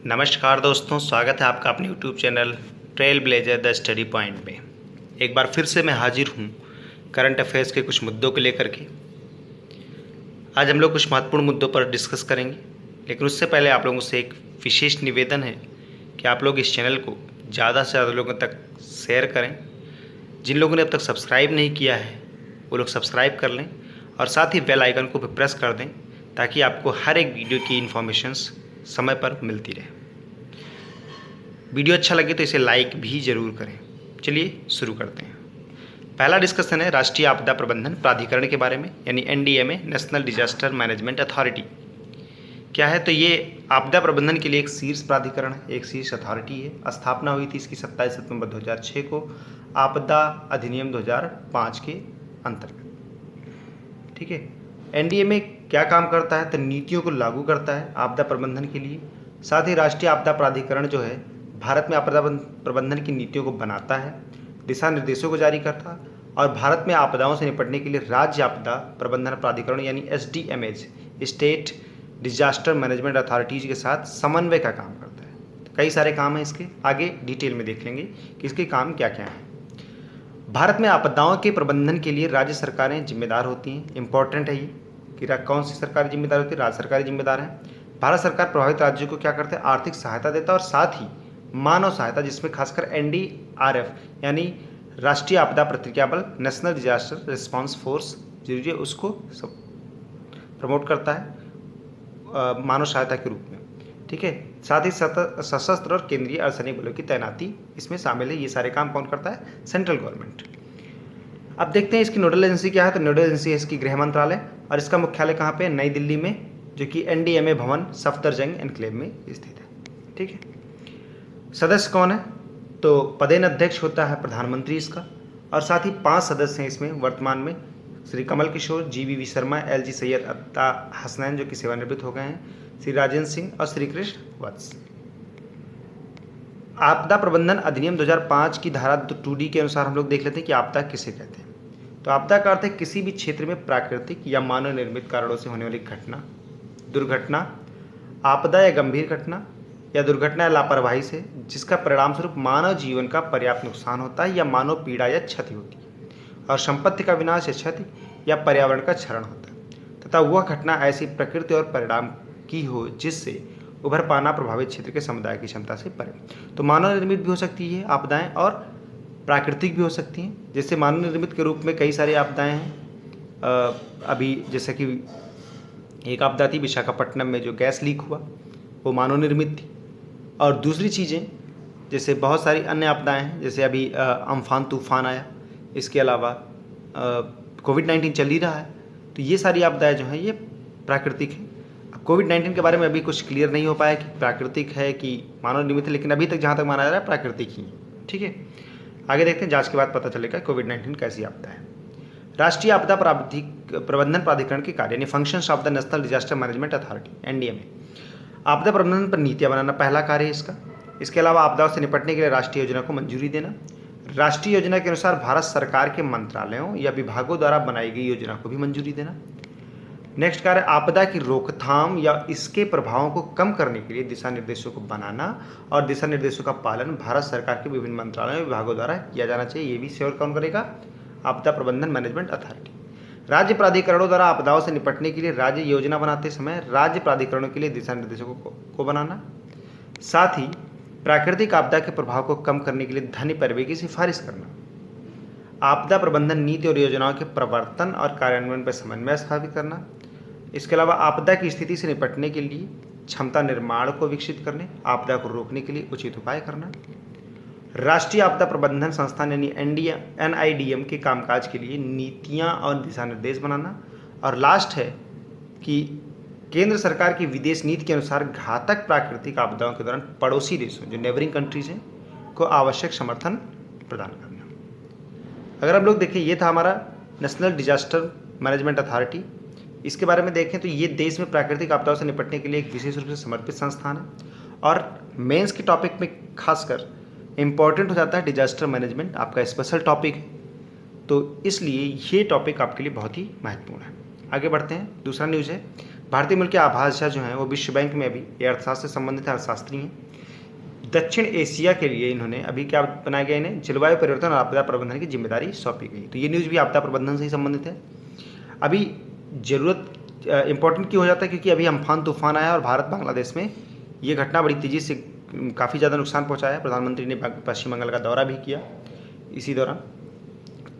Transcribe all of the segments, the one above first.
नमस्कार दोस्तों, स्वागत है आपका अपने YouTube channel trail blazer the study point में। एक बार फिर से मैं हाजिर हूँ करंट अफेयर्स के कुछ मुद्दों को लेकर के। आज हम लोग कुछ महत्वपूर्ण मुद्दों पर डिस्कस करेंगे, लेकिन उससे पहले आप लोगों से एक विशेष निवेदन है कि आप लोग इस चैनल को ज़्यादा से ज़्यादा लोगों तक शेयर करें। जिन लोगों ने अब तक सब्सक्राइब नहीं किया है वो लोग सब्सक्राइब कर लें और साथ ही बेल आइकन को भी प्रेस कर दें ताकि आपको हर एक वीडियो की इन्फॉर्मेशंस समय पर मिलती रहे। वीडियो अच्छा लगे तो इसे लाइक भी ज़रूर करें। चलिए शुरू करते हैं। पहला डिस्कशन है राष्ट्रीय आपदा प्रबंधन प्राधिकरण के बारे में, यानी NDMA, national disaster management authority. क्या है? तो ये आपदा प्रबंधन के लिए एक शीर्ष प्राधिकरण है, एक शीर्ष अथॉरिटी है। स्थापना हुई थी इसकी 27 सितंबर 2006 को आपदा अधिनियम 2005 के अंतर्गत। ठीक है। NDMA क्या काम करता है? तो नीतियों को लागू करता है आपदा प्रबंधन के लिए। साथ ही राष्ट्रीय आपदा प्राधिकरण जो है भारत में आपदा प्रबंधन की नीतियों को बनाता है, दिशा निर्देशों को जारी करता है और भारत में आपदाओं से निपटने के लिए राज्य आपदा प्रबंधन प्राधिकरण यानी SDMAs, state disaster management authorities के साथ समन्वय का काम करता है। तो कई सारे काम हैं इसके, आगे डिटेल में देख लेंगे कि इसके काम क्या क्या हैं। भारत में आपदाओं के प्रबंधन के लिए राज्य सरकारें जिम्मेदार होती हैं। इंपॉर्टेंट है ये कि कौन सी सरकार जिम्मेदार होती है? राज्य सरकारें जिम्मेदार हैं। भारत सरकार प्रभावित राज्यों को क्या करते हैं? आर्थिक सहायता देता है और साथ ही मानव सहायता, जिसमें खासकर NDRF यानी राष्ट्रीय आपदा प्रतिक्रिया बल, नेशनल डिजास्टर रिस्पांस फोर्स जो है उसको सब प्रमोट करता है मानव सहायता के रूप में। ठीक है। साथ ही सशस्त्र और केंद्रीय अर्धसैनिक बलों की तैनाती इसमें शामिल है। ये सारे काम कौन करता है? Central government. अब देखते हैं इसकी नोडल एजेंसी क्या है। तो नोडल एजेंसी है इसकी गृह मंत्रालय और इसका मुख्यालय कहाँ पे? नई दिल्ली में, जो कि NDMA भवन सफदरजंग एनक्लेव में स्थित है। ठीक है। सदस्य कौन है? तो पदेन अध्यक्ष होता है प्रधानमंत्री इसका, और साथ ही 5 सदस्य हैं इसमें वर्तमान में। श्री कमल किशोर, GVV शर्मा, LG सैयद अत्ता हसनैन जो कि सेवानिवृत्त हो गए हैं, श्री राजेंद्र सिंह और श्री कृष्ण वत्स। आपदा प्रबंधन अधिनियम 2005 की धारा 2D के अनुसार हम लोग देख लेते हैं कि आपदा किसे कहते हैं। तो आपदा का अर्थ है किसी भी क्षेत्र में प्राकृतिक या मानव निर्मित कारणों से होने वाली घटना, दुर्घटना, आपदा या गंभीर घटना या दुर्घटना या लापरवाही से जिसका परिणाम स्वरूप मानव जीवन का पर्याप्त नुकसान होता है या मानव पीड़ा या क्षति होती है और संपत्ति का विनाश या क्षति या पर्यावरण का क्षरण होता है, तथा वह घटना ऐसी प्रकृति और परिणाम की हो जिससे उभर पाना प्रभावित क्षेत्र के समुदाय की क्षमता से परे। तो मानव निर्मित भी हो सकती है आपदाएं और प्राकृतिक भी हो सकती हैं। जैसे मानव निर्मित के रूप में कई सारी आपदाएं हैं। अभी जैसे कि एक आपदा थी विशाखापट्टनम में, जो गैस लीक हुआ, वो मानव निर्मित थी। और दूसरी चीज़ें जैसे बहुत सारी अन्य आपदाएं हैं, जैसे अभी अम्फान तूफान आया, इसके अलावा कोविड-19 चल ही रहा है। तो ये सारी आपदाएं जो हैं ये प्राकृतिक हैं। अब कोविड-19 के बारे में अभी कुछ क्लियर नहीं हो पाया कि प्राकृतिक है कि मानव निर्मित है, लेकिन अभी तक जहाँ तक माना जा रहा है प्राकृतिक ही है। ठीक है। आगे देखते हैं, जांच के बाद पता चलेगा कोविड-19 कैसी आपदा है। राष्ट्रीय आपदा प्रबंधन प्राधिकरण के कार्य यानी functions of the national disaster management authority NDMA। आपदा प्रबंधन पर नीतियां बनाना पहला कार्य है इसका। इसके अलावा आपदाओं से निपटने के लिए राष्ट्रीय योजना को मंजूरी देना। राष्ट्रीय योजना के अनुसार भारत सरकार के मंत्रालयों या विभागों द्वारा बनाई गई योजना को भी मंजूरी देना। नेक्स्ट कार्य आपदा की रोकथाम या इसके प्रभावों को कम करने के लिए दिशा निर्देशों को बनाना और दिशा निर्देशों का पालन भारत सरकार के विभिन्न मंत्रालयों विभागों द्वारा किया जाना चाहिए। ये भी श्योर कौन करेगा? आपदा प्रबंधन मैनेजमेंट अथॉरिटी। राज्य प्राधिकरणों द्वारा आपदाओं से निपटने के लिए राज्य योजना बनाते समय राज्य प्राधिकरणों के लिए दिशा निर्देशों को बनाना। साथ ही प्राकृतिक आपदा के प्रभाव को कम करने के लिए धन परिव्यय की सिफारिश करना। आपदा प्रबंधन नीति और योजनाओं के प्रवर्तन और कार्यान्वयन पर समन्वय स्थापित करना। इसके अलावा आपदा की स्थिति से निपटने के लिए क्षमता निर्माण को विकसित करने, आपदा को रोकने के लिए उचित उपाय करना। राष्ट्रीय आपदा प्रबंधन संस्थान यानी NIDM के कामकाज के लिए नीतियां और दिशा निर्देश बनाना। और लास्ट है कि केंद्र सरकार की विदेश नीति के अनुसार घातक प्राकृतिक आपदाओं के दौरान पड़ोसी देशों जो नेबरिंग कंट्रीज हैं को आवश्यक समर्थन प्रदान करना। अगर हम लोग देखें, ये था हमारा नेशनल डिजास्टर मैनेजमेंट अथॉरिटी। इसके बारे में देखें तो ये देश में प्राकृतिक आपदाओं से निपटने के लिए एक विशेष रूप से समर्पित संस्थान है और मेंस के टॉपिक में खासकर इम्पॉर्टेंट हो जाता है डिजास्टर मैनेजमेंट, आपका स्पेशल टॉपिक है, तो इसलिए ये टॉपिक आपके लिए बहुत ही महत्वपूर्ण है। आगे बढ़ते हैं। दूसरा न्यूज़ है भारतीय मूल के आभास झा जो हैं वो विश्व बैंक में अभी ये अर्थशास्त्र से संबंधित अर्थशास्त्री हैं। दक्षिण एशिया के लिए इन्होंने अभी क्या बनाया गया, इन्हें जलवायु परिवर्तन और आपदा प्रबंधन की जिम्मेदारी सौंपी गई। तो ये न्यूज़ भी आपदा प्रबंधन से ही संबंधित है। अभी ज़रूरत इंपॉर्टेंट क्यों हो जाता है, क्योंकि अभी अम्फान तूफान आया और भारत बांग्लादेश में ये घटना बड़ी तेज़ी से काफ़ी ज़्यादा नुकसान पहुंचाया। प्रधानमंत्री ने पश्चिम बंगाल का दौरा भी किया इसी दौरान।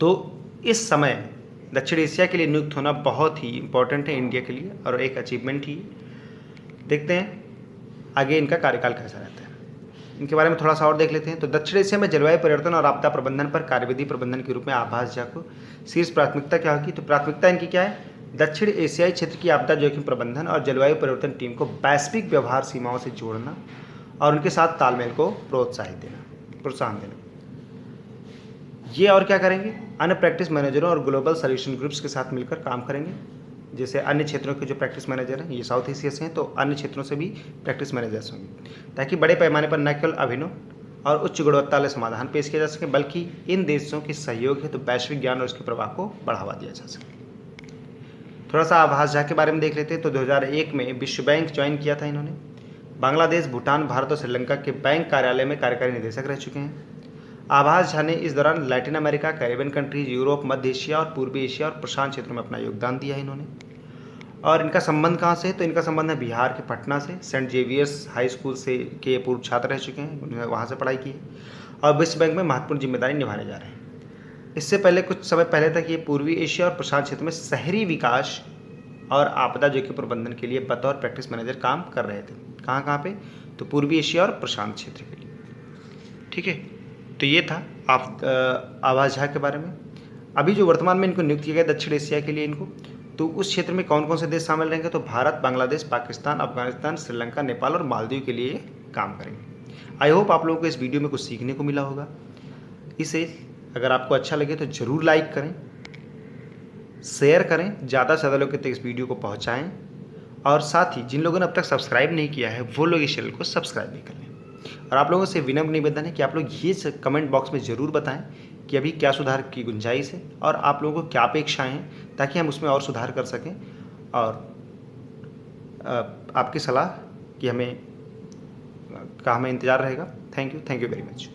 तो इस समय दक्षिण एशिया के लिए नियुक्त होना बहुत ही इंपॉर्टेंट है इंडिया के लिए और एक अचीवमेंट ही। देखते हैं आगे इनका कार्यकाल कैसा रहता है, इनके बारे में थोड़ा सा और देख लेते हैं। तो दक्षिण एशिया में जलवायु परिवर्तन और आपदा प्रबंधन पर कार्यविधि प्रबंधन के रूप में आभास झा को शीर्ष प्राथमिकता क्या होगी, तो प्राथमिकता इनकी क्या है, दक्षिण एशियाई क्षेत्र की आपदा जोखिम प्रबंधन और जलवायु परिवर्तन टीम को वैश्विक व्यवहार सीमाओं से जोड़ना और उनके साथ तालमेल को प्रोत्साहन देना। ये और क्या करेंगे, अन्य प्रैक्टिस मैनेजरों और ग्लोबल सॉल्यूशन ग्रुप्स के साथ मिलकर काम करेंगे। जैसे अन्य क्षेत्रों के जो प्रैक्टिस मैनेजर हैं ये साउथ एशिया से हैं, तो अन्य क्षेत्रों से भी प्रैक्टिस मैनेजर्स होंगे, ताकि बड़े पैमाने पर न केवल अभिनव और उच्च गुणवत्ता वाले समाधान पेश किया जा सके, बल्कि इन देशों के सहयोग है तो वैश्विक ज्ञान और उसके प्रभाव को बढ़ावा दिया जा सके। थोड़ा सा आभास झा के बारे में देख लेते हैं। तो 2001 में विश्व बैंक ज्वाइन किया था इन्होंने। बांग्लादेश, भूटान, भारत और श्रीलंका के बैंक कार्यालय में कार्यकारी निदेशक रह चुके हैं। आभास झा ने इस दौरान Latin America, Caribbean countries, Europe, मध्य एशिया और पूर्वी एशिया और प्रशांत क्षेत्रों में अपना योगदान दिया है इन्होंने। और इनका संबंध कहाँ से है, तो इनका संबंध है बिहार के पटना से। सेंट जेवियर्स हाई स्कूल से के पूर्व छात्र रह चुके हैं, उन्होंने वहाँ से पढ़ाई की है और विश्व बैंक में महत्वपूर्ण जिम्मेदारी निभाने जा रहे हैं। इससे पहले कुछ समय पहले तक ये पूर्वी एशिया और प्रशांत क्षेत्र में शहरी विकास और आपदा जोखिम प्रबंधन के लिए बतौर प्रैक्टिस मैनेजर काम कर रहे थे। कहाँ पे, तो पूर्वी एशिया और प्रशांत क्षेत्र के लिए। ठीक है, तो ये था आभास झा के बारे में। अभी जो वर्तमान में इनको नियुक्त किया गया दक्षिण एशिया के लिए इनको, तो उस क्षेत्र में कौन कौन से देश शामिल रहेंगे, तो भारत, बांग्लादेश, पाकिस्तान, अफगानिस्तान, श्रीलंका, नेपाल और मालदीव के लिए काम करेंगे। आई होप आप लोगों को इस वीडियो में कुछ सीखने को मिला होगा। इसे अगर आपको अच्छा लगे तो ज़रूर लाइक करें, शेयर करें, ज़्यादा से ज़्यादा लोग तक इस वीडियो को पहुँचाएँ और साथ ही जिन लोगों ने अब तक सब्सक्राइब नहीं किया है वो लोग इस चैनल को सब्सक्राइब भी कर लें। और आप लोगों से विनम्र निवेदन है कि आप लोग ये कमेंट बॉक्स में ज़रूर बताएं कि अभी क्या सुधार की गुंजाइश है और आप लोगों को क्या अपेक्षाएं हैं, ताकि हम उसमें और सुधार कर सकें। और आपकी सलाह कि हमें इंतज़ार रहेगा। Thank you very much.